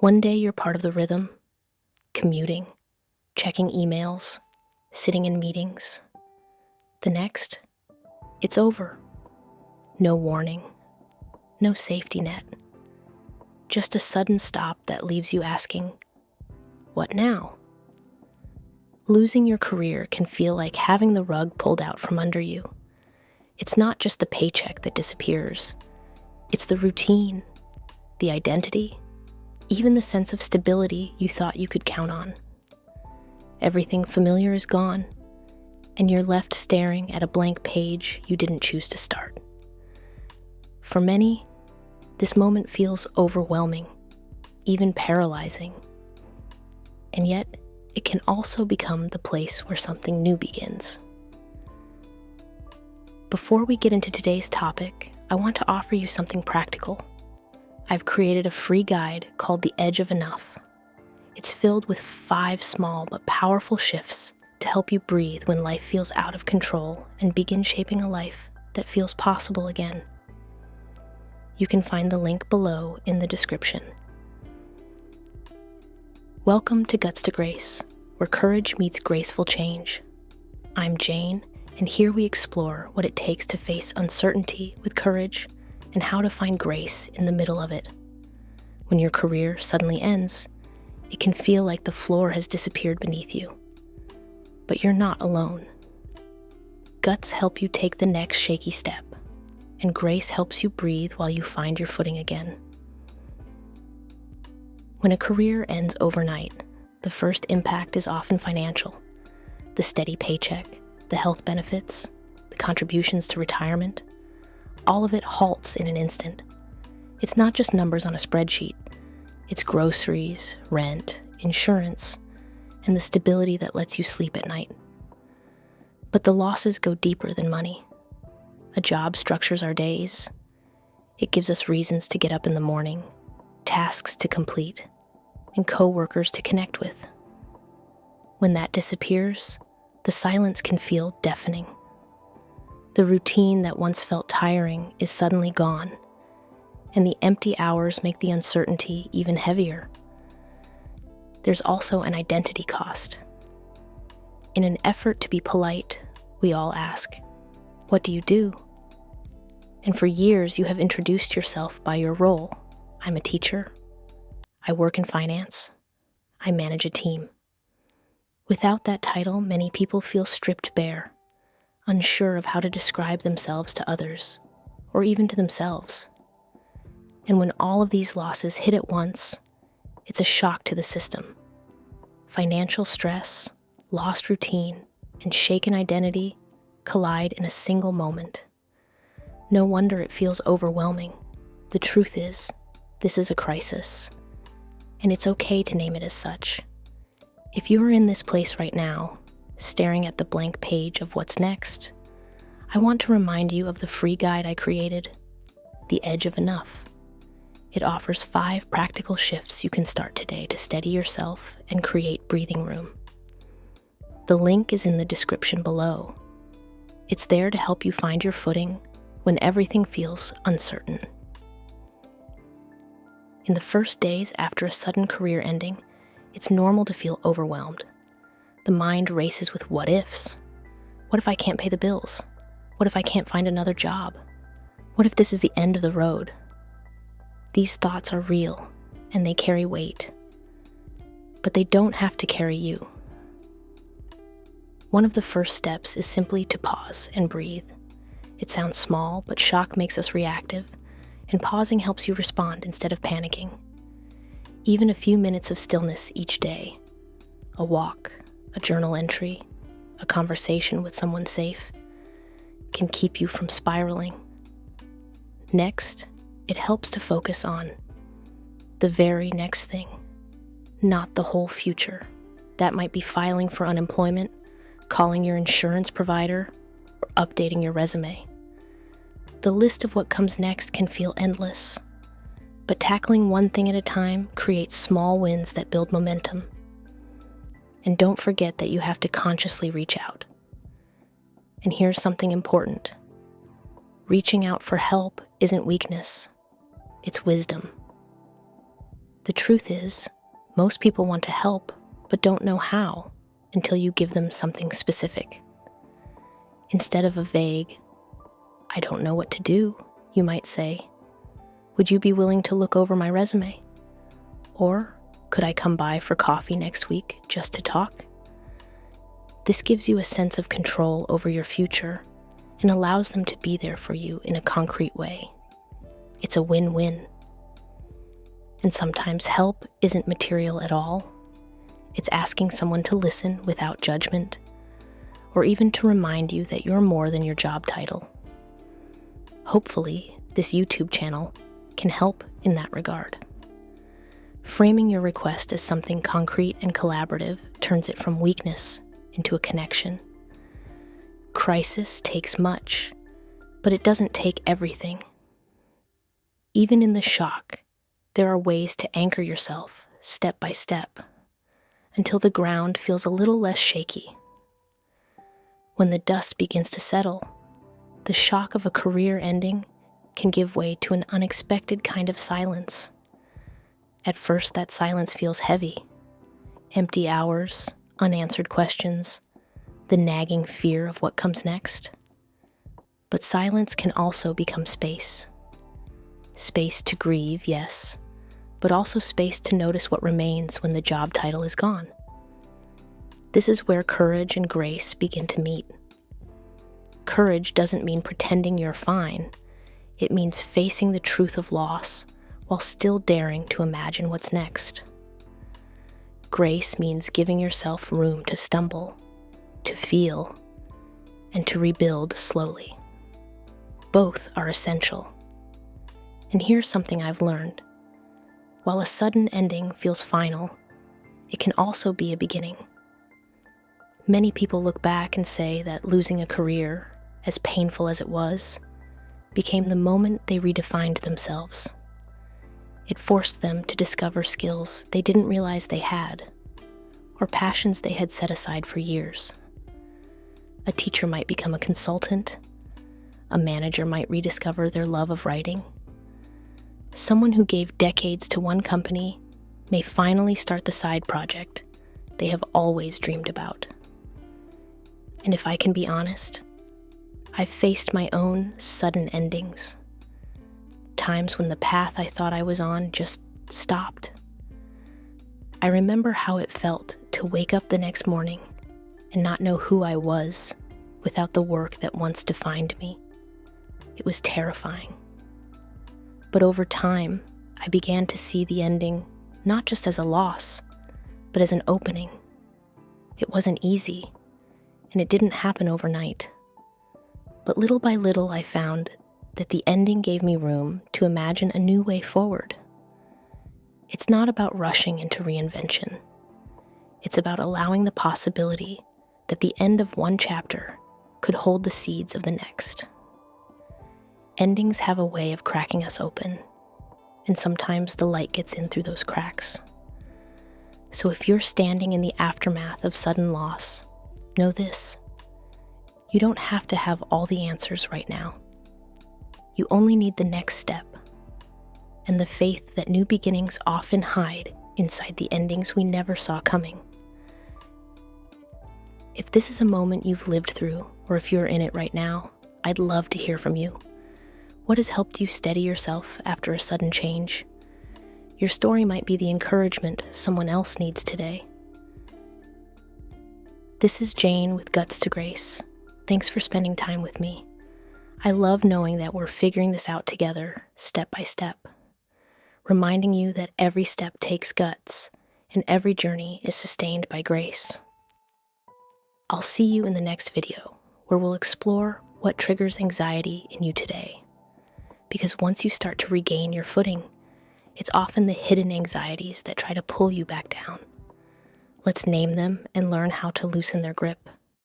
One day you're part of the rhythm, commuting, checking emails, sitting in meetings. The next, it's over. No warning, no safety net. Just a sudden stop that leaves you asking, what now? Losing your career can feel like having the rug pulled out from under you. It's not just the paycheck that disappears. It's the routine, the identity, even the sense of stability you thought you could count on. Everything familiar is gone, and you're left staring at a blank page you didn't choose to start. For many, this moment feels overwhelming, even paralyzing. And yet, it can also become the place where something new begins. Before we get into today's topic, I want to offer you something practical. I've created a free guide called The Edge of Enough. It's filled with 5 small but powerful shifts to help you breathe when life feels out of control and begin shaping a life that feels possible again. You can find the link below in the description. Welcome to Guts to Grace, where courage meets graceful change. I'm Jane, and here we explore what it takes to face uncertainty with courage and how to find grace in the middle of it. When your career suddenly ends, it can feel like the floor has disappeared beneath you. But you're not alone. Guts help you take the next shaky step, and grace helps you breathe while you find your footing again. When a career ends overnight, the first impact is often financial. The steady paycheck, the health benefits, the contributions to retirement, all of it halts in an instant. It's not just numbers on a spreadsheet. It's groceries, rent, insurance, and the stability that lets you sleep at night. But the losses go deeper than money. A job structures our days. It gives us reasons to get up in the morning, tasks to complete, and coworkers to connect with. When that disappears, the silence can feel deafening. The routine that once felt tiring is suddenly gone, and the empty hours make the uncertainty even heavier. There's also an identity cost. In an effort to be polite, we all ask, "What do you do?" And for years you have introduced yourself by your role. I'm a teacher. I work in finance. I manage a team. Without that title, many people feel stripped bare, unsure of how to describe themselves to others, or even to themselves. And when all of these losses hit at once, it's a shock to the system. Financial stress, lost routine, and shaken identity collide in a single moment. No wonder it feels overwhelming. The truth is, this is a crisis. And it's okay to name it as such. If you are in this place right now, staring at the blank page of what's next, I want to remind you of the free guide I created, The Edge of Enough. It offers 5 practical shifts you can start today to steady yourself and create breathing room. The link is in the description below. It's there to help you find your footing when everything feels uncertain. In the first days after a sudden career ending, it's normal to feel overwhelmed. The mind races with what ifs. What if I can't pay the bills? What if I can't find another job? What if this is the end of the road? These thoughts are real, and they carry weight. But they don't have to carry you. One of the first steps is simply to pause and breathe. It sounds small, but shock makes us reactive, and pausing helps you respond instead of panicking. Even a few minutes of stillness each day, a walk, a journal entry, a conversation with someone safe, can keep you from spiraling. Next, it helps to focus on the very next thing, not the whole future. That might be filing for unemployment, calling your insurance provider, or updating your resume. The list of what comes next can feel endless, but tackling one thing at a time creates small wins that build momentum. And don't forget that you have to consciously reach out. And here's something important. Reaching out for help isn't weakness, it's wisdom. The truth is, most people want to help, but don't know how until you give them something specific. Instead of a vague, "I don't know what to do," you might say, "Would you be willing to look over my resume?" Or, "Could I come by for coffee next week just to talk?" This gives you a sense of control over your future and allows them to be there for you in a concrete way. It's a win-win. And sometimes help isn't material at all. It's asking someone to listen without judgment, or even to remind you that you're more than your job title. Hopefully, this YouTube channel can help in that regard. Framing your request as something concrete and collaborative turns it from weakness into a connection. Crisis takes much, but it doesn't take everything. Even in the shock, there are ways to anchor yourself step by step until the ground feels a little less shaky. When the dust begins to settle, the shock of a career ending can give way to an unexpected kind of silence. At first, that silence feels heavy. Empty hours, unanswered questions, the nagging fear of what comes next. But silence can also become space. Space to grieve, yes, but also space to notice what remains when the job title is gone. This is where courage and grace begin to meet. Courage doesn't mean pretending you're fine. It means facing the truth of loss while still daring to imagine what's next. Grace means giving yourself room to stumble, to feel, and to rebuild slowly. Both are essential. And here's something I've learned. While a sudden ending feels final, it can also be a beginning. Many people look back and say that losing a career, as painful as it was, became the moment they redefined themselves. It forced them to discover skills they didn't realize they had, or passions they had set aside for years. A teacher might become a consultant. A manager might rediscover their love of writing. Someone who gave decades to one company may finally start the side project they have always dreamed about. And if I can be honest, I've faced my own sudden endings. Times when the path I thought I was on just stopped. I remember how it felt to wake up the next morning and not know who I was without the work that once defined me. It was terrifying. But over time, I began to see the ending not just as a loss, but as an opening. It wasn't easy, and it didn't happen overnight. But little by little, I found that the ending gave me room to imagine a new way forward. It's not about rushing into reinvention. It's about allowing the possibility that the end of one chapter could hold the seeds of the next. Endings have a way of cracking us open, and sometimes the light gets in through those cracks. So if you're standing in the aftermath of sudden loss, know this: you don't have to have all the answers right now. You only need the next step, and the faith that new beginnings often hide inside the endings we never saw coming. If this is a moment you've lived through, or if you're in it right now, I'd love to hear from you. What has helped you steady yourself after a sudden change? Your story might be the encouragement someone else needs today. This is Jane with Guts to Grace. Thanks for spending time with me. I love knowing that we're figuring this out together, step by step, reminding you that every step takes guts and every journey is sustained by grace. I'll see you in the next video, where we'll explore what triggers anxiety in you today. Because once you start to regain your footing, it's often the hidden anxieties that try to pull you back down. Let's name them and learn how to loosen their grip.